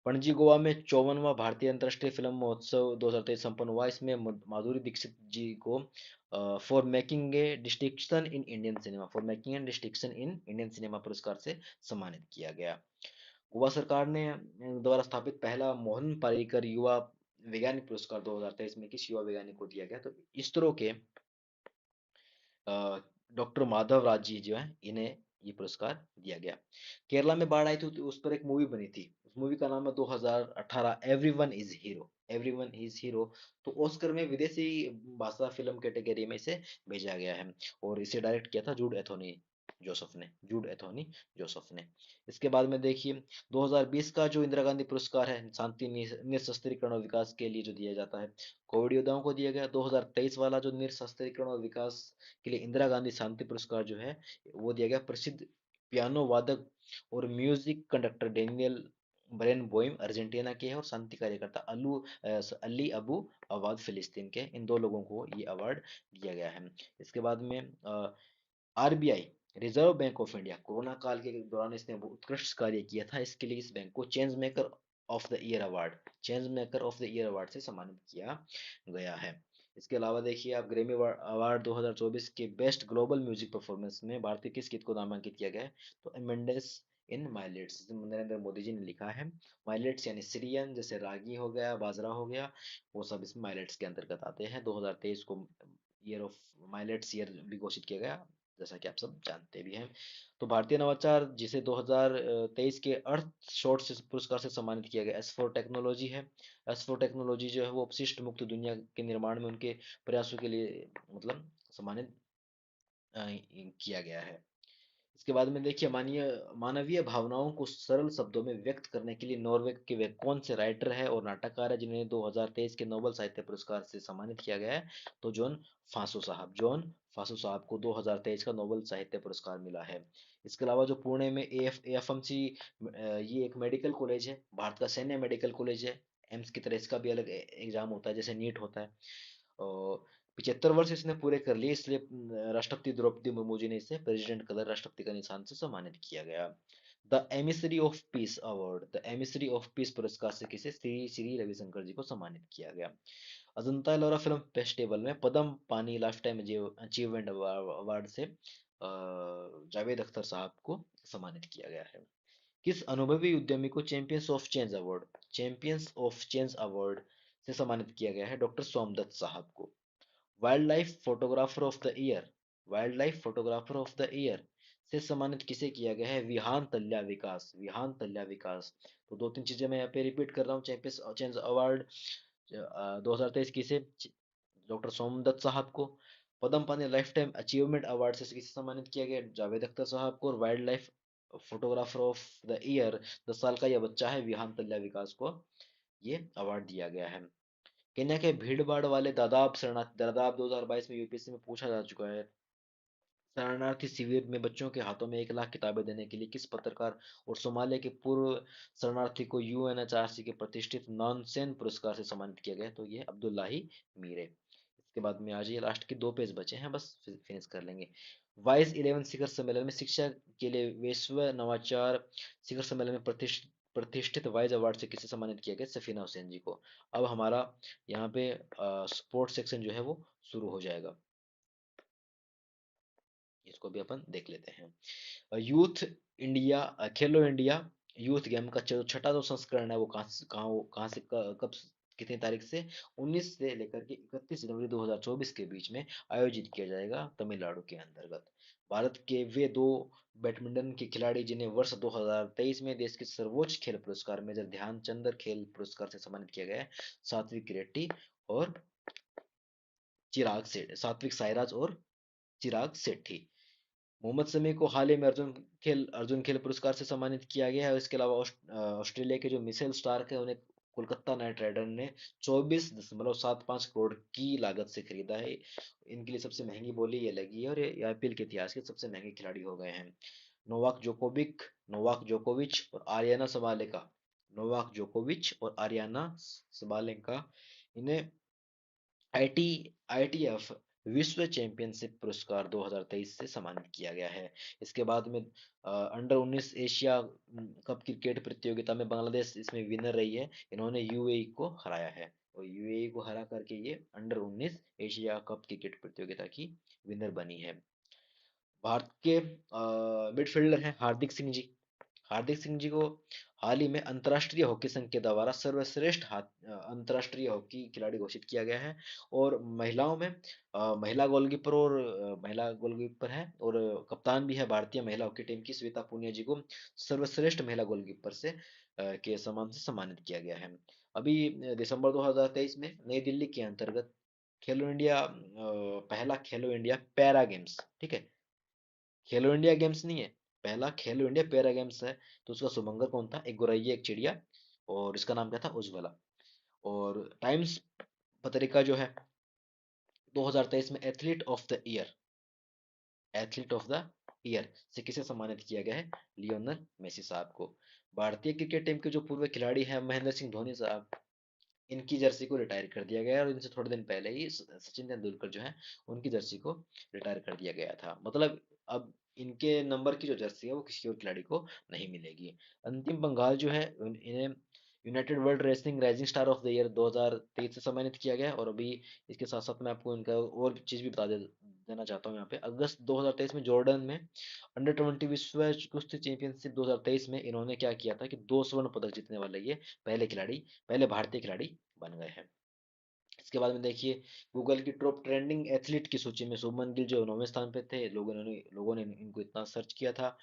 पणजी गोवा में 54वां भारतीय अंतर्राष्ट्रीय फिल्म महोत्सव 2023 संपन्न हुआ। इसमें माधुरी दीक्षित जी को for making and distinction in Indian cinema पुरस्कार से सम्मानित किया गया। गोवा सरकार ने द्वारा स्थापित पहला मोहन पालेकर युवा वैज्ञानिक पुरस्कार 2023 में किस युवा वैज्ञानिक को दिया गया, तो इसरो के डॉक्टर माधव राज जी जो है, इन्हें ये पुरस्कार दिया गया। केरला में बाढ़ आई थी तो उस पर एक मूवी बनी थी, उस मूवी का नाम है 2018 everyone is hero, everyone is hero. तो ऑस्कर में विदेशी भाषा फिल्म कैटेगरी में इसे भेजा गया है, और इसे डायरेक्ट किया था जूड एथोनी जोसेफ ने। इसके बाद में देखिए 2020 का जो इंदिरा गांधी पुरस्कार है शांति निरस्त्रीकरण और विकास के लिए जो दिया जाता है, कोविड योद्धाओं को दिया गया। 2023 वाला जो निरस्त्रीकरण और विकास के लिए इंदिरा गांधी शांति पुरस्कार जो है वो दिया गया प्रसिद्ध पियानो वादक और music conductor Daniel Barenboim Argentina के हैं, और शांति कार्यकर्ता अली अबू अवाद फिलिस्तीन के, इन दो लोगों को ये अवार्ड दिया गया है। इसके बाद में RBI reserve bank of India, corona काल के दौरान इसने उत्कृष्ट कार्य किया था, इसके लिए इस बैंक को change maker of the year award, change maker of the year award से सम्मानित किया गया है। इसके अलावा देखिए आप ग्रैमी अवार्ड 2024 के बेस्ट ग्लोबल म्यूजिक परफॉर्मेंस में भारतीय किस गीत को नामांकित किया गया है, तो मेंडेस इन माइलेट्स, नरेंद्र मोदी जी ने लिखा है। माइलेट्स यानी सिरियन, जैसे रागी हो गया, बाजरा हो गया, वो सब इसमें माइलेट्स के अंतर्गत आते हैं। 2023 को ईयर ऑफ माइलेट्स ईयर भी घोषित किया गया, जैसा कि आप सब जानते भी हैं। तो भारतीय नवाचार जिसे 2023 के अर्थ शॉर्ट से पुरस्कार से सम्मानित किया गया, एस फोर टेक्नोलॉजी है। एस फोर टेक्नोलॉजी जो है वो अपशिष्ट मुक्त दुनिया के निर्माण में उनके प्रयासों के लिए मतलब सम्मानित किया गया है। इसके बाद में देखिए मानवीय मानवीय भावनाओं को सरल शब्दों में व्यक्त करने के लिए नॉर्वे के वे कौन से राइटर है और नाटककार है जिन्हें 2023 के नोबेल साहित्य पुरस्कार से सम्मानित किया गया है, तो जॉन फासो साहब को 2023 का नोबेल साहित्य पुरस्कार मिला है। इसके अलावा जो पुणे में एएफएमसी, ये एक मेडिकल कॉलेज है, भारत का सैन्य मेडिकल कॉलेज है। एम्स की तरह इसका भी अलग एग्जाम होता है जैसे नीट होता है, और 75 वर्ष इसने पूरे कर लिए, इसलिए राष्ट्रपति द्रौपदी मुर्मू जी ने इसे प्रेसिडेंट कलर राष्ट्रपति का निशान से सम्मानित किया गया। The emissary of peace award, the emissary of peace पुरस्कार से किसे, श्री श्री रविशंकर जी को सम्मानित किया गया। अजंता एलोरा फिल्म फेस्टिवल में पद्म पानी लाइफ टाइम अचीवमेंट अवार्ड से जावेद अख्तर साहब को सम्मानित किया गया है। किस अनुभवी उद्यमी को चैंपियंस ऑफ चेंज अवार्ड से सम्मानित किया गया है, डॉक्टर सोमदत्त साहब को। Wild life photographer of the year, wild life photographer of the year से सम्मानित किसे किया गया है, विहान तल्या विकास। तो दो तीन चीजें मैं यहाँ पे रिपीट कर रहा हूँ। चैंपियंस चेंज अवार्ड 2023 किसे, डॉक्टर सोमदत्त साहब को। पद्म पाने लाइफ टाइम अचीवमेंट अवार्ड से किसे सम्मानित किया गया, जावेद अख्तर साहब को। और wild life photographer of the year 10 साल का यह बच्चा है विहान तल्या विकास को ये अवार्ड दिया गया है। केन्या के भीड़ भाड़ वाले दादाब शरणार्थी, दादाब 2022 में यूपीएससी में पूछा जा चुका है। शरणार्थी शिविर में बच्चों के हाथों में 1 लाख किताबें देने के लिए किस पत्रकार और सोमालिया के पूर्व शरणार्थी को यूएनएचआरसी के प्रतिष्ठित नॉनसेन पुरस्कार से सम्मानित किया गया, तो ये अब्दुल्लाही मीरे। इसके बाद में आज ये लास्ट के 2 पेज बचे हैं, बस फिनिश कर लेंगे। वाइस 11 शिखर सम्मेलन में शिक्षा के लिए विश्व नवाचार शिखर सम्मेलन में प्रतिष्ठित वाइज अवार्ड से किसे सम्मानित किया गया, सफीना हुसैन जी को। अब हमारा यहाँ पे स्पोर्ट्स सेक्शन जो है वो शुरू हो जाएगा, इसको भी अपन देख लेते हैं। यूथ इंडिया खेलो इंडिया यूथ गेम का जो छठा जो संस्करण है वो कहाँ से कब कितनी तारीख से 19 से लेकर के 31 जनवरी 2024 के बीच में आयोजित किया जाएगा तमिलनाडु के अंतर्गत। भारत के वे दो बैडमिंटन के खिलाड़ी जिन्हें वर्ष 2023 में देश के सर्वोच्च खेल पुरस्कार मेजर ध्यानचंद खेल पुरस्कार से सम्मानित किया गया है, सात्विक रेड्डी और सात्विक साईराज और चिराग शेट्टी। मोहम्मद शमी को हाल ही में अर्जुन खेल पुरस्कार से सम्मानित किया गया है। इसके अलावा ऑस्ट्रेलिया के जो मिशेल स्टार्क है उन्हें कोलकाता नाइट राइडर ने 24.75 करोड़ की लागत से खरीदा है। इनके लिए सबसे महंगी बोली ये लगी है, और ये आईपीएल के इतिहास के सबसे महंगे खिलाड़ी हो गए हैं। नोवाक जोकोविच और आर्याना सबालेंका इन्हें आईटी आईटीएफ विश्व चैंपियनशिप पुरस्कार 2023 से सम्मानित किया गया है। इसके बाद में अंडर 19 एशिया कप क्रिकेट प्रतियोगिता में बांग्लादेश इसमें विनर रही है। इन्होंने यूएई को हराया है, और यूएई को हरा करके ये अंडर 19 एशिया कप क्रिकेट प्रतियोगिता की विनर बनी है। भारत के मिडफील्डर हैं हार्दिक सिंह जी। हार्दिक सिंह जी को हाल ही में अंतर्राष्ट्रीय हॉकी संघ के द्वारा सर्वश्रेष्ठ अंतर्राष्ट्रीय हॉकी खिलाड़ी घोषित किया गया है। और महिलाओं में महिला गोलकीपर है और कप्तान भी है भारतीय महिला हॉकी टीम की श्वेता पुनिया जी को सर्वश्रेष्ठ महिला गोलकीपर से के सम्मान से सम्मानित किया गया है। अभी दिसंबर 2023 में नई दिल्ली के अंतर्गत खेलो इंडिया पहला खेलो इंडिया पैरा गेम्स, ठीक है, खेलो इंडिया गेम्स नहीं है, पहला खेलो इंडिया पैरा गेम्स है। तो उसका शुभंकर कौन था? एक गौरैया एक चिड़िया, और इसका नाम क्या था? उज्ज्वला। और टाइम्स पत्रिका जो है 2023 में एथलीट ऑफ द ईयर से किसे सम्मानित किया गया है? लियोनल मेसी साहब को। भारतीय क्रिकेट टीम के जो पूर्व खिलाड़ी हैं महेंद्र सिंह धोनी साहब, इनकी जर्सी को रिटायर कर दिया गया है और इनसे थोड़े दिन पहले ही सचिन तेंदुलकर जो है उनकी जर्सी को रिटायर कर दिया गया था। मतलब अब इनके नंबर की जो जर्सी है वो किसी और खिलाड़ी को नहीं मिलेगी। अंतिम बंगाल जो है इन्हें United world wrestling rising star of the year 2023 से सम्मानित किया गया है। और अभी इसके साथ साथ मैं आपको इनका और चीज भी देना चाहता हूँ यहाँ पे। अगस्त 2023 में जॉर्डन में अंडर 20 विश्व कुश्ती चैंपियनशिप 2023 में इन्होंने क्या किया था कि 2 स्वर्ण पदक जीतने वाले ये पहले भारतीय खिलाड़ी बन गए हैं। इसके बाद में देखिए गूगल की टॉप ट्रेंडिंग एथलीट की सूची में शुभमन गिल जो 9वें स्थान पे थे, लोगों ने इनको इतना सर्च किया था।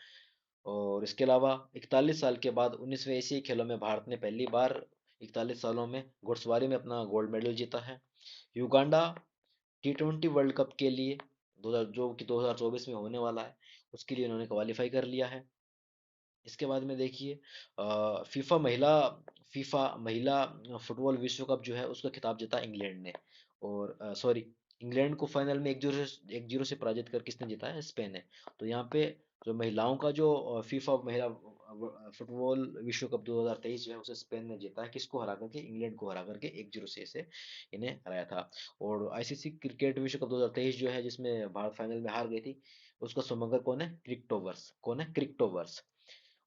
और इसके अलावा 41 साल के बाद 19वें एशियाई खेलों में भारत ने पहली बार 41 सालों में घुड़सवारी में अपना गोल्ड मेडल जीता है। युगांडा T20 वर्ल्ड कप के लिए 2000 जो कि 2024 में होने वाला है उसके लिए उन्होंने क्वालिफाई कर लिया है। इसके बाद में देखिए फीफा महिला फुटबॉल विश्व कप जो है उसका खिताब जीता इंग्लैंड ने। और सॉरी, इंग्लैंड को फाइनल में 1-0 से पराजित कर किसने जीता है? स्पेन ने। तो यहाँ पे जो महिलाओं का जो फीफा महिला फुटबॉल विश्व कप 2023 जो है उसे स्पेन ने जीता है, किसको हरा करके? इंग्लैंड को हरा करके 1-0 से इसे इन्हें हराया था। और आईसीसी क्रिकेट विश्व कप 2023 जो है जिसमें भारत फाइनल में हार गई थी, उसका शुभंकर कौन है? क्रिक्टोवर्स।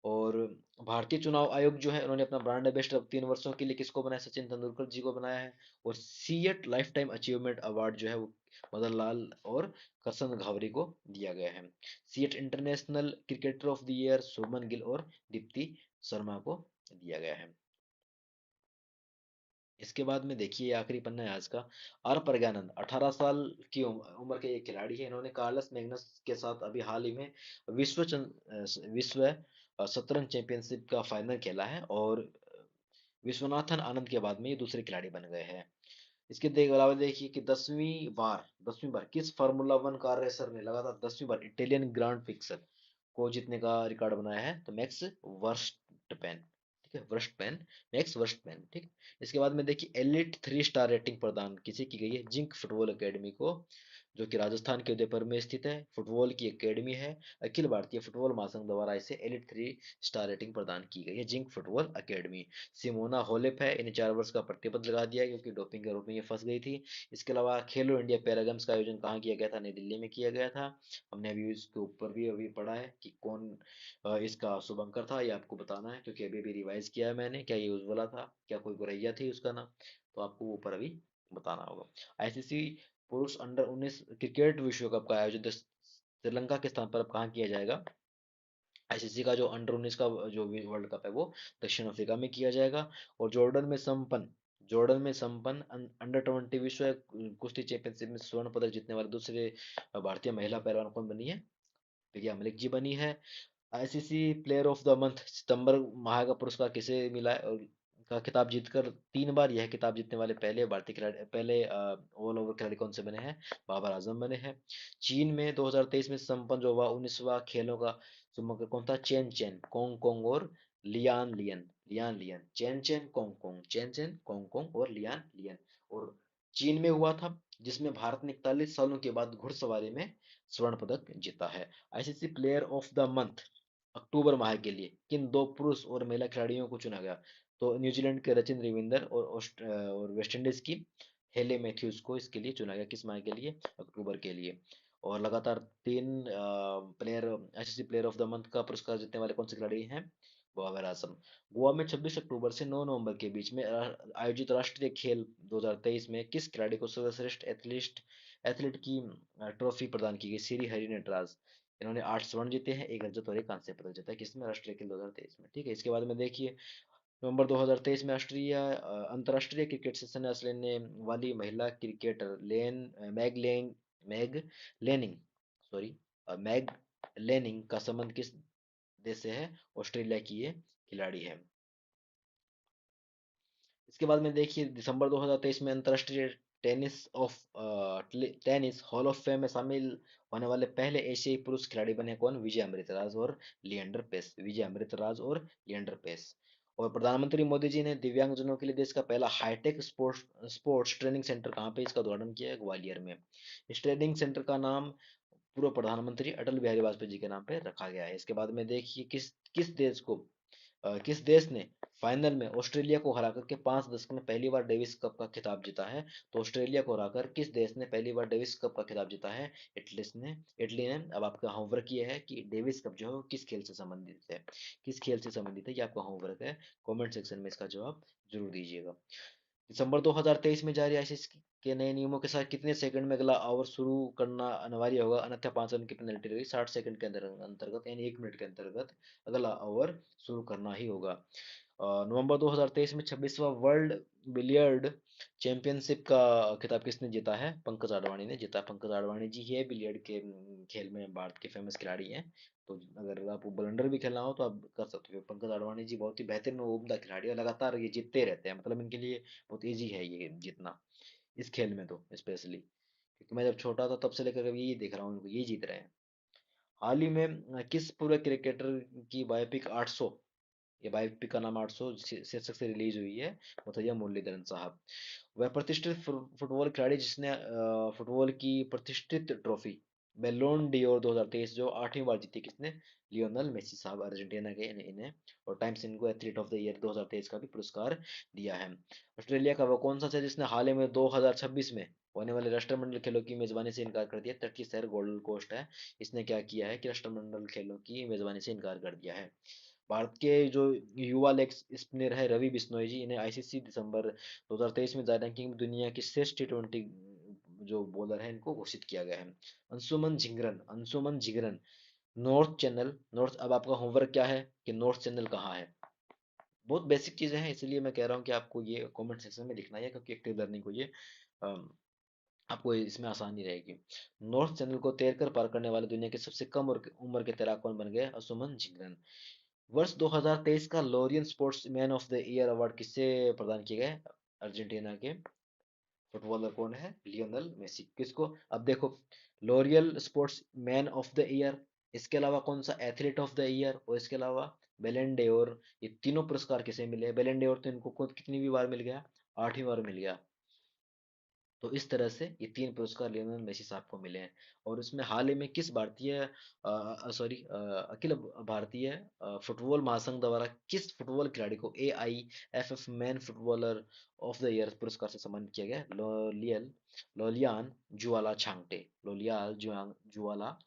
और भारतीय चुनाव आयोग जो है उन्होंने अपना ब्रांड एम्बेसडर 3 वर्षों के लिए किसको बनाया? सचिन तेंदुलकर जी को बनाया है। और CEAT life time achievement award जो है वो मदन लाल और करसन घावरी को दिया गया है। CEAT international cricketer of the year Shubman Gill और दीप्ति शर्मा को दिया गया है। इसके बाद में देखिए आखिरी पन्ना है आज का। आर प्रज्ञानंद 18 साल की उम्र के एक खिलाड़ी है। इन्होंने कार्लस मैग्नस के साथ अभी हाल ही में विश्व शतरंज चैंपियनशिप का फाइनल खेला है। और विश्वनाथन आनंद के बाद में ये दूसरे खिलाड़ी बन गए हैं। इसके अलावा देखिए कि 10वीं बार किस फार्मूला वन कार रेसर ने लगातार 10वीं बार इटालियन ग्रांड फिक्सर को जीतने का रिकॉर्ड बनाया है? तो मैक्स वर्स्टपेन, ठीक है, वर्स्टपेन, मैक्स वर्स्टपेन, ठीक। इसके बाद में देखिए एलिट 3 स्टार रेटिंग प्रदान किसे की गई है? जिंक फुटबॉल एकेडमी को, जो कि राजस्थान के उदयपुर में स्थित है, फुटबॉल की एकेडमी है। अखिल भारतीय फुटबॉल महासंघ द्वारा इसे एलिट 3 स्टार रेटिंग प्रदान की गई है, जिंक फुटबॉल एकेडमी। सिमोना होलेप है, इन्हें 4 वर्ष का प्रतिबंध लगा दिया है क्योंकि डोपिंग के आरोप में ये फंस गई थी। इसके अलावा खेलो इंडिया पैरागम्स का आयोजन कहाँ किया गया था? नई दिल्ली में किया गया था। हमने अभी इसके ऊपर भी अभी पढ़ा है कि कौन इसका शुभंकर था, ये आपको बताना है क्योंकि अभी अभी रिवाइज किया है मैंने। क्या ये उज्ज्वला था? क्या कोई गोरैया थी उसका नाम? तो आपको वो ऊपर अभी बताना होगा। आईसीसी पुरुष अंडर 19 क्रिकेट विश्व कप का आयोजन श्रीलंका के स्थान पर अब कहाँ किया जाएगा? आईसीसी का जो अंडर 19 का जो वर्ल्ड कप है वो दक्षिण अफ्रीका में किया जाएगा। और जॉर्डन में संपन्न अंडर 20 विश्व कुश्ती चैंपियनशिप में स्वर्ण पदक जीतने वाले दूसरे भारतीय महिला पहलवान कौन बनी है? प्रिया मलिक जी बनी है। ICC player of the month सितंबर माह का पुरस्कार किसे मिला है? और का खिताब जीतकर 3 बार यह खिताब जीतने वाले पहले भारतीय खिलाड़ी, पहले ऑल ओवर खिलाड़ी कौन से बने हैं? बाबर आजम बने हैं। चीन में 2023 में संपन्न जो हुआ 19वां खेलों का शुभंकर कौन था? चेन चेन कोंग कोंग और Lian Lian Chen Chen Kong Kong और लियान लियन। और चीन में हुआ था जिसमें भारत ने 41 सालों के बाद घुड़सवारी में स्वर्ण पदक जीता है। ICC player of the month अक्टूबर माह के लिए किन 2 पुरुष और महिला खिलाड़ियों को चुना गया? तो न्यूजीलैंड के रचिन रविंदर और वेस्टइंडीज की हेले मैथ्यूज को इसके लिए चुना गया। किस माह के लिए? अक्टूबर के लिए। और लगातार 3 player ICC player of the month का पुरस्कार जीतने वाले कौन से खिलाड़ी हैं? बाबर आजम। गोवा में 26 अक्टूबर से 9 नवंबर के बीच में आयोजित राष्ट्रीय खेल 2023 में किस खिलाड़ी को सर्वश्रेष्ठ एथलीट की ट्रॉफी प्रदान की गई? श्री हरि नटराज। इन्होंने 8 स्वर्ण जीते हैं, एक रजत और एक कांस्य पदक जीता है, किसमें? राष्ट्रीय खेल 2023 में। ठीक है, इसके बाद में देखिए नवंबर 2023 में अंतर्राष्ट्रीय क्रिकेट से संन्यास लेने वाली महिला cricketer Meg Lanning, sorry Meg Lanning का संबंध किस देश से है? ऑस्ट्रेलिया की ये खिलाड़ी है। इसके बाद में देखिए दिसंबर 2023 में अंतर्राष्ट्रीय tennis of tennis hall of fame में शामिल होने वाले पहले एशियाई पुरुष खिलाड़ी बने कौन? विजय अमृतराज और लिएंडर पेस। विजय अमृतराज और लिएंडर पेस। और प्रधानमंत्री मोदी जी ने दिव्यांगजनों के लिए देश का पहला हाईटेक स्पोर्ट्स ट्रेनिंग सेंटर कहाँ पे इसका उद्घाटन किया है? ग्वालियर में। इस ट्रेनिंग सेंटर का नाम पूर्व प्रधानमंत्री अटल बिहारी वाजपेयी जी के नाम पे रखा गया है। इसके बाद में देखिए किस देश ने फाइनल में ऑस्ट्रेलिया को हरा करके 5 दशक में पहली बार डेविस कप का खिताब जीता है? तो ऑस्ट्रेलिया को हराकर किस देश ने पहली बार डेविस कप का खिताब जीता है? इटली ने। अब आपका होमवर्क ये है कि डेविस कप जो है वो किस खेल से संबंधित है? किस खेल से संबंधित है, ये आपका होमवर्क है। कमेंट सेक्शन में इसका जवाब जरूर दीजिएगा। दिसंबर 2023 में जारी आईसीसी के नए नियमों के साथ कितने सेकंड में अगला ओवर शुरू करना अनिवार्य होगा, अन्यथा 5 रन की पेनल्टी रहेगी? 60 सेकंड के अंतर्गत यानी 1 मिनट के अंतर्गत अगला ओवर शुरू करना ही होगा। नवंबर 2023 में 26वां वर्ल्ड बिलियर्ड चैंपियनशिप का खिताब किसने जीता है? पंकज आडवाणी ने जीता। पंकज आडवाणी जी है बिलियर्ड के खेल में भारत के फेमस खिलाड़ी हैं। तो अगर आपको बलंडर भी खेलना हो तो आप कर सकते हो। पंकज आडवाणी जी बहुत ही बेहतरीन और उम्दा खिलाड़ी है, लगातार ये जीतते रहते हैं, मतलब इनके लिए बहुत ईजी है ये जीतना इस खेल में तो स्पेशली, क्योंकि मैं जब छोटा था तब से लेकर अभी यही देख रहा हूँ इनको ये जीत रहे हैं। हाल ही में किस पूर्व क्रिकेटर की बायोपिक 800, ये बायोपिक का नाम 800 शीर्षक से रिलीज हुई है? मुथैया मुरलीधरन साहब। वह प्रतिष्ठित फुटबॉल खिलाड़ी जिसने फुटबॉल की प्रतिष्ठित ट्रॉफी बैलोन डियोर 2023 जो 8वीं बार जीती, किसने? लियोनल मेसी साहब अर्जेंटीना के। इन्हें और टाइम्स इनको एथलीट ऑफ द ईयर 2023 का भी पुरस्कार दिया है। ऑस्ट्रेलिया का वो कौन सा है जिसने हाल ही में 2026 में होने वाले राष्ट्रमंडल खेलों की मेजबानी से इनकार कर दिया? तटीय शहर गोल्ड कोस्ट है। इसने क्या किया है कि राष्ट्रमंडल खेलों की मेजबानी से इनकार कर दिया है। भारत के जो युवा लेग स्पिनर है रवि बिश्नोई जी, इन्हें आईसीसी दिसंबर 2023 में रैंकिंग में दुनिया की श्रेष्ठ टी20 जो बॉलर है इनको घोषित किया गया है। अंशुमन जिगरन नॉर्थ। अब आपका होमवर्क क्या है कि नॉर्थ चैनल कहाँ है? बहुत बेसिक चीजें हैं, इसलिए मैं कह रहा हूँ कि आपको ये कमेंट सेक्शन में लिखना है, क्योंकि एक्टिव लर्निंग को ये अम, आपको इसमें आसानी रहेगी। नॉर्थ चैनल को तैर कर पार करने वाले दुनिया के सबसे कम उम्र के तैराक कौन बन गए? अंशुमन जिगरन। वर्ष 2023 का Laureus sportsman of the year award किससे प्रदान किए गए? अर्जेंटीना के फुटबॉलर कौन है? Lionel Messi. किसको? अब देखो, Laureus sportsman of the year, इसके अलावा कौन सा एथलीट ऑफ द ईयर, और इसके अलावा बेलन डेयोर, ये तीनों पुरस्कार किसे मिले? बेलन डेयोर तो इनको कितनी भी बार मिल गया? 8वीं बार मिल गया। तो इस तरह से ये 3 पुरस्कार लियोनेल मेसी साहब को मिले हैं। और उसमें हाल ही में किस अखिल भारतीय फुटबॉल महासंघ द्वारा किस फुटबॉल खिलाड़ी को AIFF man footballer of the year पुरस्कार से सम्मानित किया गया? लोलियान जुआला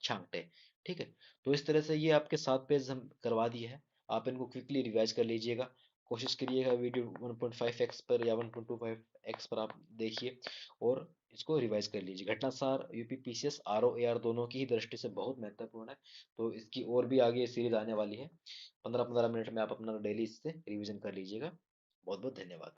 छांगटे। ठीक है, तो इस तरह से ये आपके 7 पेज हम करवा दिए हैं। आप इनको क्विकली रिवाइज कर लीजिएगा। कोशिश करिएगा वीडियो 1.5x पर या 1.25x पर आप देखिए और इसको रिवाइज कर लीजिए। घटनासार UPPCS ROAR दोनों की ही दृष्टि से बहुत महत्वपूर्ण है। तो इसकी और भी आगे सीरीज आने वाली है। 15-15 मिनट में आप अपना डेली इससे रिवीजन कर लीजिएगा। बहुत बहुत धन्यवाद।